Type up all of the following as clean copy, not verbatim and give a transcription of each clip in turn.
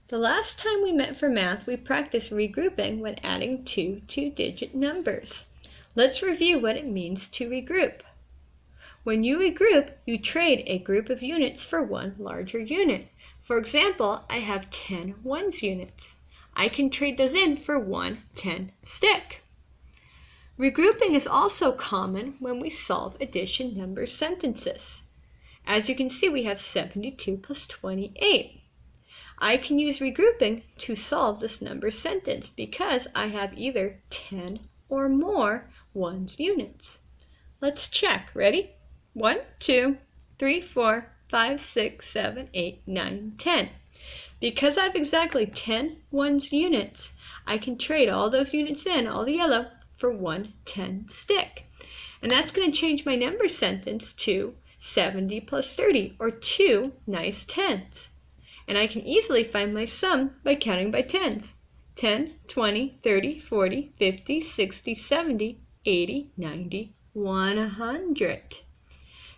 The last time we met for math, we practiced regrouping when adding two two-digit numbers. Let's review what it means to regroup. When you regroup, you trade a group of units for one larger unit. For example, I have 10 ones units. I can trade those in for one 10 stick. Regrouping is also common when we solve addition number sentences. As you can see, we have 72 plus 28. I can use regrouping to solve this number sentence because I have either 10 or more ones units. Let's check. Ready? 1, 2, 3, 4, 5, 6, 7, 8, 9, 10. Because I have exactly 10 ones units, I can trade all those units in, all the yellow, for one 10 stick. And that's going to change my number sentence to 70 plus 30, or 2 nice tens. And I can easily find my sum by counting by tens. 10, 20, 30, 40, 50, 60, 70, 80, 90, 100.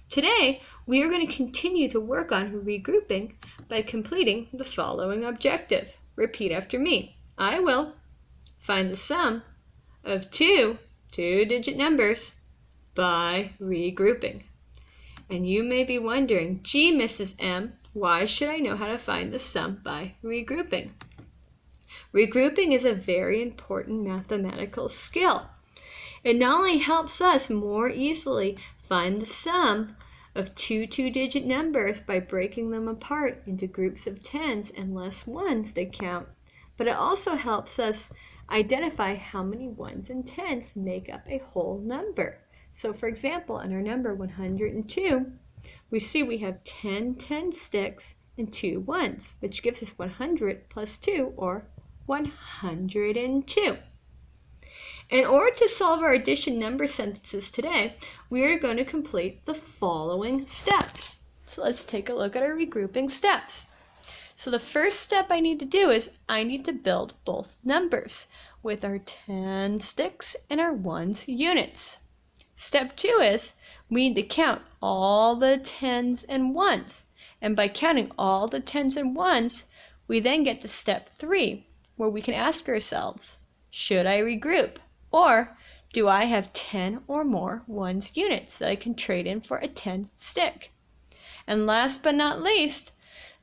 Today, we are going to continue to work on regrouping by completing the following objective. Repeat after me. I will find the sum of two two-digit numbers by regrouping. And you may be wondering, gee, Mrs. M, why should I know how to find the sum by regrouping? Regrouping is a very important mathematical skill. It not only helps us more easily find the sum of two two-digit numbers by breaking them apart into groups of tens and less ones that count, but it also helps us identify how many ones and tens make up a whole number. So for example, in our number 102, we see we have 10 10 sticks and 2 ones, which gives us 100 plus 2, or 102. In order to solve our addition number sentences today, we are going to complete the following steps. So let's take a look at our regrouping steps. So the first step I need to do is I need to build both numbers with our 10 sticks and our ones units. Step 2 is we need to count all the tens and ones. And by counting all the tens and ones, we then get to step 3, where we can ask ourselves, should I regroup? Or do I have 10 or more ones units that I can trade in for a 10 stick? And last but not least,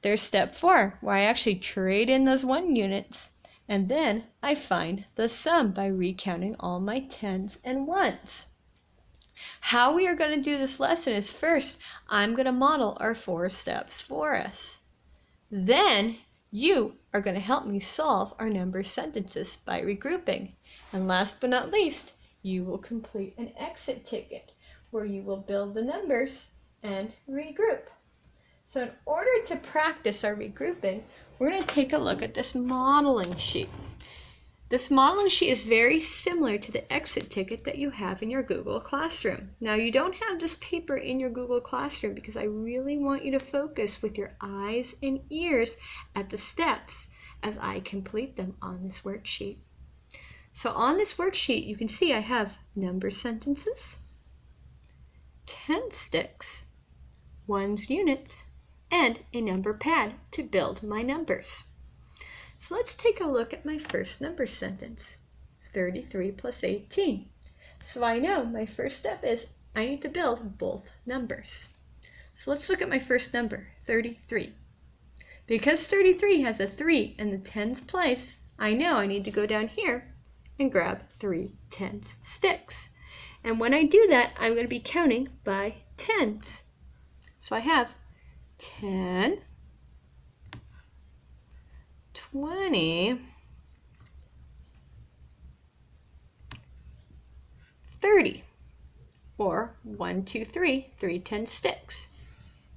there's step 4, where I actually trade in those 1 units, and then I find the sum by recounting all my tens and ones. How we are going to do this lesson is first, I'm going to model our 4 steps for us. Then you are going to help me solve our number sentences by regrouping. And last but not least, you will complete an exit ticket where you will build the numbers and regroup. So in order to practice our regrouping, we're going to take a look at this modeling sheet. This modeling sheet is very similar to the exit ticket that you have in your Google Classroom. Now, you don't have this paper in your Google Classroom because I really want you to focus with your eyes and ears at the steps as I complete them on this worksheet. So on this worksheet, you can see I have number sentences, 10 sticks, ones units, and a number pad to build my numbers. So let's take a look at my first number sentence, 33 plus 18. So I know my first step is I need to build both numbers. So let's look at my first number, 33. Because 33 has a 3 in the tens place, I know I need to go down here and grab 3 tens sticks. And when I do that, I'm going to be counting by tens. So I have 10, 20, 30, or 1, 2, 3, 3 10 sticks.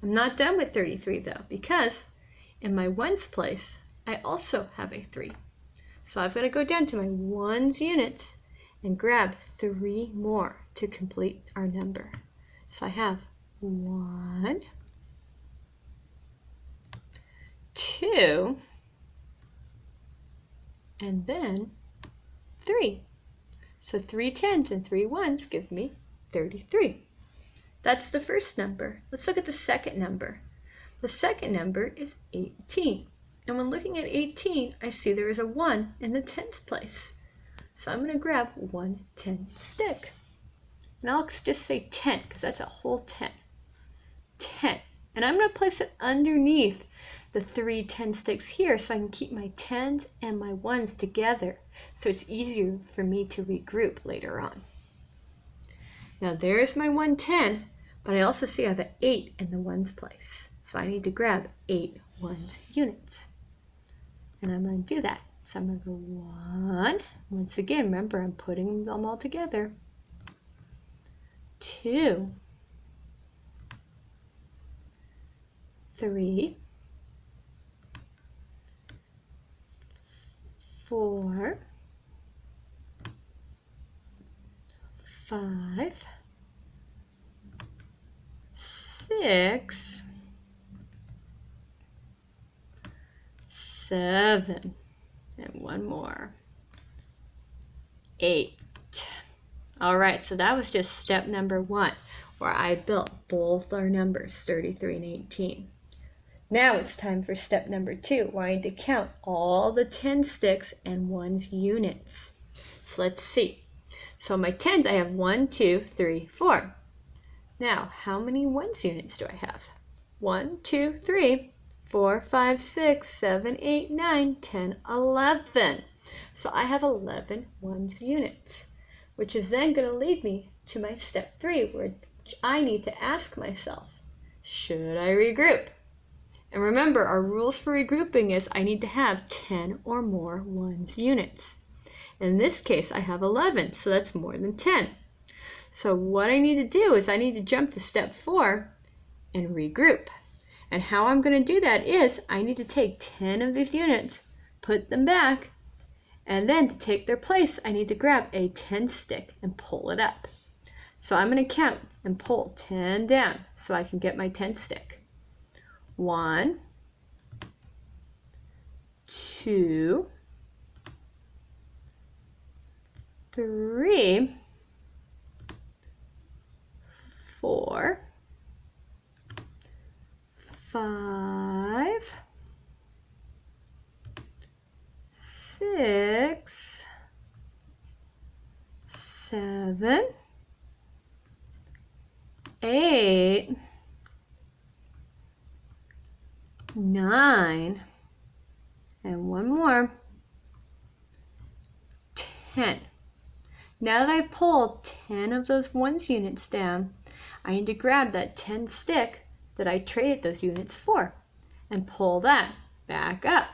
I'm not done with 33 though, because in my ones place, I also have a 3. So I've got to go down to my ones units and grab 3 more to complete our number. So I have 1, 2, and then 3. So 3 tens and 3 ones give me 33. That's the first number. Let's look at the second number. The second number is 18. And when looking at 18, I see there is a 1 in the tens place. So I'm going to grab 1 10 stick. And I'll just say 10 because that's a whole 10. 10. And I'm going to place it underneath the 3 10 sticks here so I can keep my 10s and my 1s together so it's easier for me to regroup later on. Now there's my 110, but I also see I have an 8 in the 1s place. So I need to grab 8 1s units. And I'm going to do that. So I'm going to go 1. Once again, remember I'm putting them all together. 2. 3. 4. 5. 6. 7. And one more. 8. All right, so that was just step number 1, where I built both our numbers, 33 and 18. Now it's time for step number 2, where I need to count all the 10 sticks and 1's units. So let's see. So my 10s, I have 1, 2, 3, 4. Now, how many 1's units do I have? 1, 2, 3, 4, 5, 6, 7, 8, 9, 10, 11. So I have 11 1's units, which is then going to lead me to my step 3, where I need to ask myself, should I regroup? And remember, our rules for regrouping is I need to have 10 or more 1's units. In this case, I have 11, so that's more than 10. So what I need to do is I need to jump to step 4 and regroup. And how I'm going to do that is I need to take 10 of these units, put them back, and then to take their place, I need to grab a 10 stick and pull it up. So I'm going to count and pull 10 down so I can get my 10 stick. 1, 2, 3, 4, 5, 6, 7, 8, 9, and one more, 10. Now that I've pulled 10 of those 1's units down, I need to grab that 10 stick that I traded those units for and pull that back up.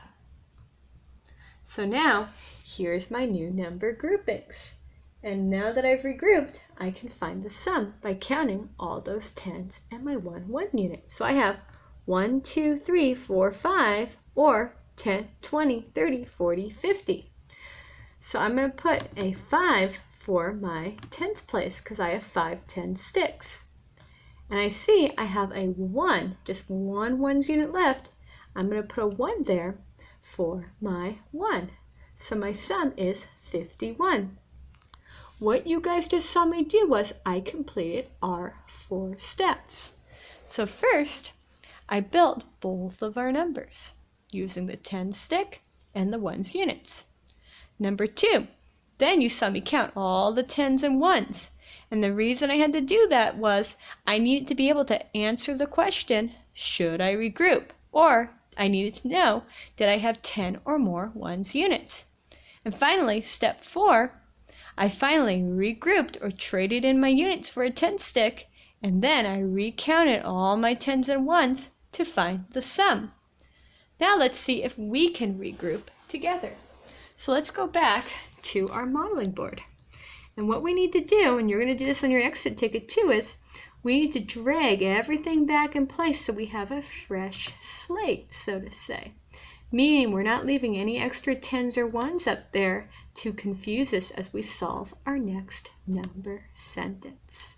So now, here's my new number groupings. And now that I've regrouped, I can find the sum by counting all those 10s and my 1 unit. So I have 1, 2, 3, 4, 5, or 10, 20, 30, 40, 50. So I'm going to put a 5 for my 10th place because I have 5 10 sticks. And I see I have a 1, just one 1's unit left. I'm going to put a 1 there for my 1. So my sum is 51. What you guys just saw me do was I completed our 4 steps. So first, I built both of our numbers using the 10 stick and the 1's units. Number 2, then you saw me count all the 10s and 1s. And the reason I had to do that was I needed to be able to answer the question, should I regroup? Or I needed to know, did I have 10 or more 1's units? And finally, step 4, I finally regrouped or traded in my units for a 10 stick, and then I recounted all my 10s and 1s to find the sum. Now let's see if we can regroup together. So let's go back to our modeling board. And what we need to do, and you're going to do this on your exit ticket too, is we need to drag everything back in place so we have a fresh slate, so to say. Meaning we're not leaving any extra 10s or 1s up there to confuse us as we solve our next number sentence.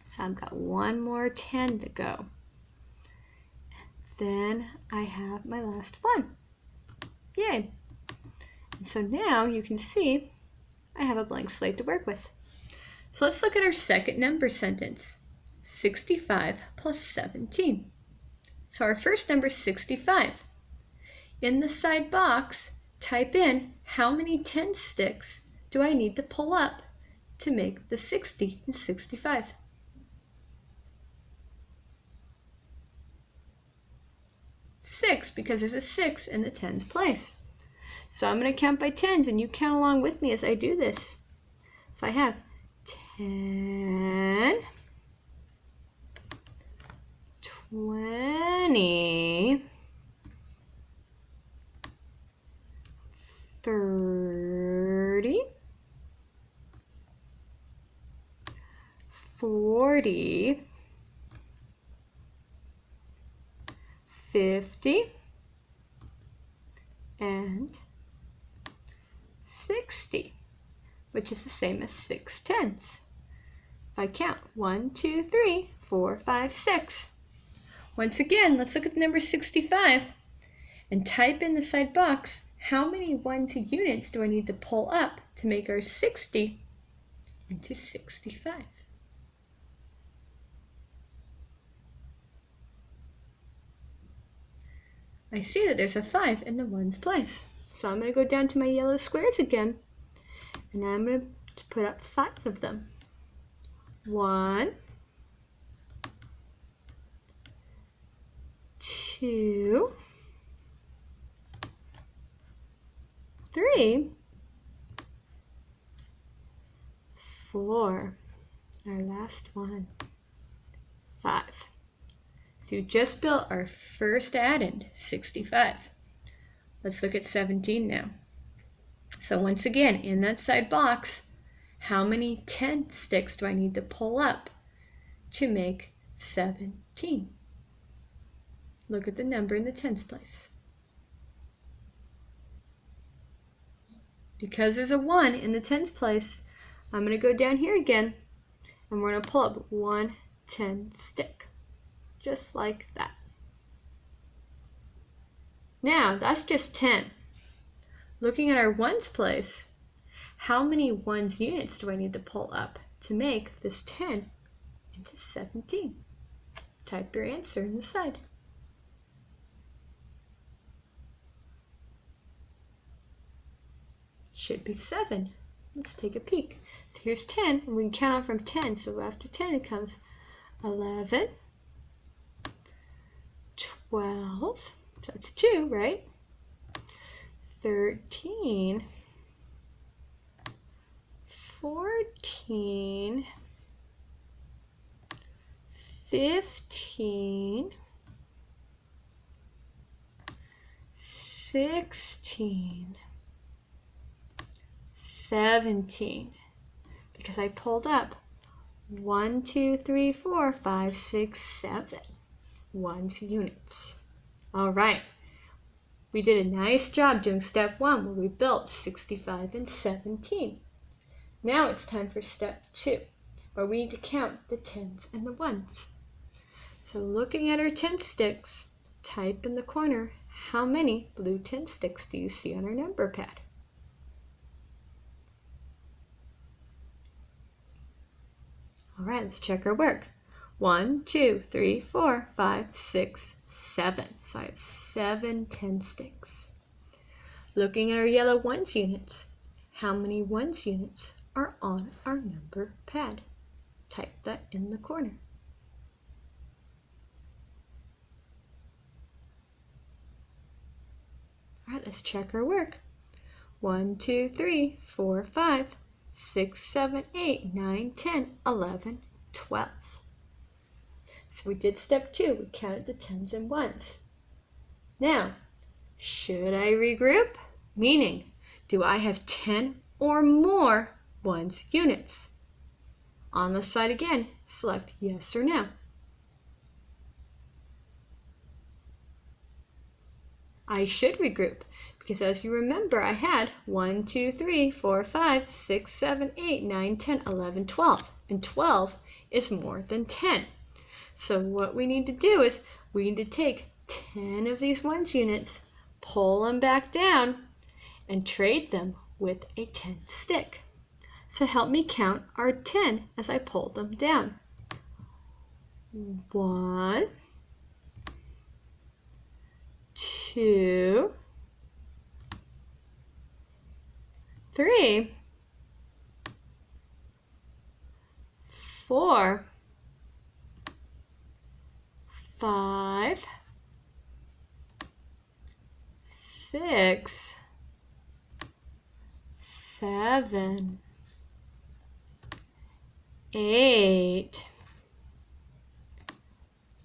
So I've got one more 10 to go. And then I have my last one. Yay! And so now you can see I have a blank slate to work with. So let's look at our second number sentence. 65 plus 17. So our first number is 65. in the side box, type in how many 10 sticks do I need to pull up to make the 60 and 65. Six, because there's a 6 in the tens place. So I'm going to count by tens, and you count along with me as I do this. So I have 10, 20, 30, 40, 50, and 60, which is the same as 6 tens. If I count 1, 2, 3, 4, 5, 6. Once again, let's look at the number 65 and type in the side box, how many ones units do I need to pull up to make our 60 into 65? I see that there's a 5 in the ones place. So I'm going to go down to my yellow squares again, and I'm going to put up 5 of them. 1, 2, 3, 4, our last one, 5. So you just built our first addend, 65. Let's look at 17 now. So once again, in that side box, how many 10 sticks do I need to pull up to make 17? Look at the number in the tens place. Because there's a 1 in the tens place, I'm going to go down here again, and we're going to pull up 1 10 stick. Just like that. Now, that's just 10. Looking at our ones place, how many ones units do I need to pull up to make this 10 into 17? Type your answer in the side. Should be 7. Let's take a peek. So here's 10, and we can count on from 10. So after 10 it comes 11, 12, so that's 2, right? 13, 14, 15, 16, 17, because I pulled up 1, 2, 3, 4, 5, 6, 7 ones units. All right, we did a nice job doing step 1 where we built 65 and 17. Now it's time for step 2, where we need to count the tens and the ones. So looking at our 10 sticks, type in the corner, how many blue 10 sticks do you see on our number pad? All right, let's check our work. 1, 2, 3, 4, 5, 6, 7. So I have 7 10 sticks. Looking at our yellow ones units, how many ones units are on our number pad? Type that in the corner. All right, let's check our work. 1, 2, 3, 4, 5, 6, 7, 8, 9, 10, 11, 12. So we did step 2. We counted the tens and ones. Now, should I regroup? Meaning, do I have 10 or more ones units? On the side again, select yes or no. I should regroup because as you remember, I had 1, 2, 3, 4, 5, 6, 7, 8, 9, 10, 11, 12. And 12 is more than 10. So what we need to do is we need to take 10 of these ones units, pull them back down, and trade them with a 10 stick. So help me count our 10 as I pull them down. 1, 2, 3, 4, 5, 6, 7, 8,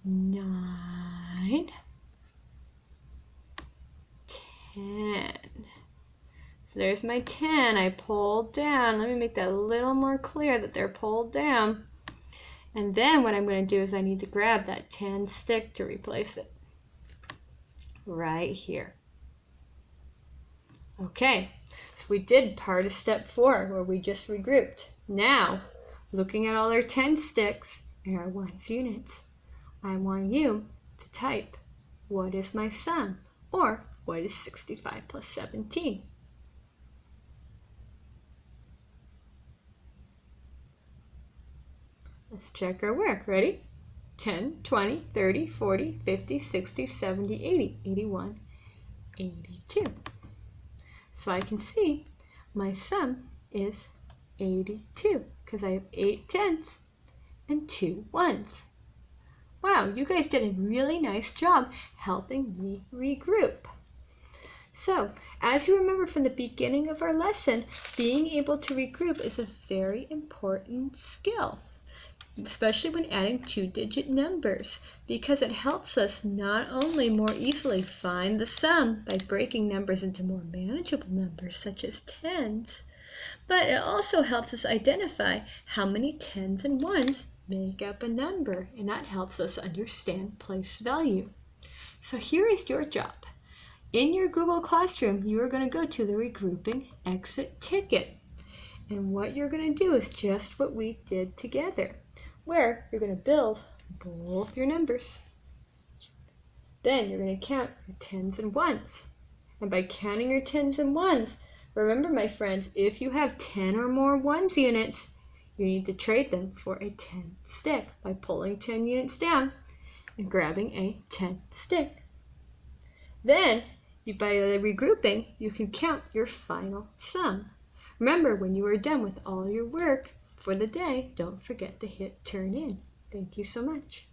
9, 10. So there's my 10 I pulled down. Let me make that a little more clear that they're pulled down. And then what I'm going to do is I need to grab that 10 stick to replace it. Right here. Okay, so we did part of step 4 where we just regrouped. Now, looking at all our 10 sticks and our ones units, I want you to type, what is my sum? Or, what is 65 plus 17? Let's check our work. Ready? 10, 20, 30, 40, 50, 60, 70, 80, 81, 82. So I can see my sum is 82 because I have 8 tens and 2 ones. Wow, you guys did a really nice job helping me regroup. So, as you remember from the beginning of our lesson, being able to regroup is a very important skill, especially when adding 2-digit numbers, because it helps us not only more easily find the sum by breaking numbers into more manageable numbers such as tens, but it also helps us identify how many tens and ones make up a number, and that helps us understand place value. So here is your job. In your Google Classroom, you are going to go to the regrouping exit ticket. And what you're going to do is just what we did together, where you're going to build both your numbers. Then you're going to count your tens and ones. And by counting your tens and ones, remember, my friends, if you have 10 or more ones units, you need to trade them for a 10 stick by pulling 10 units down and grabbing a 10 stick. Then, by regrouping, you can count your final sum. Remember, when you are done with all your work for the day, don't forget to hit turn in. Thank you so much.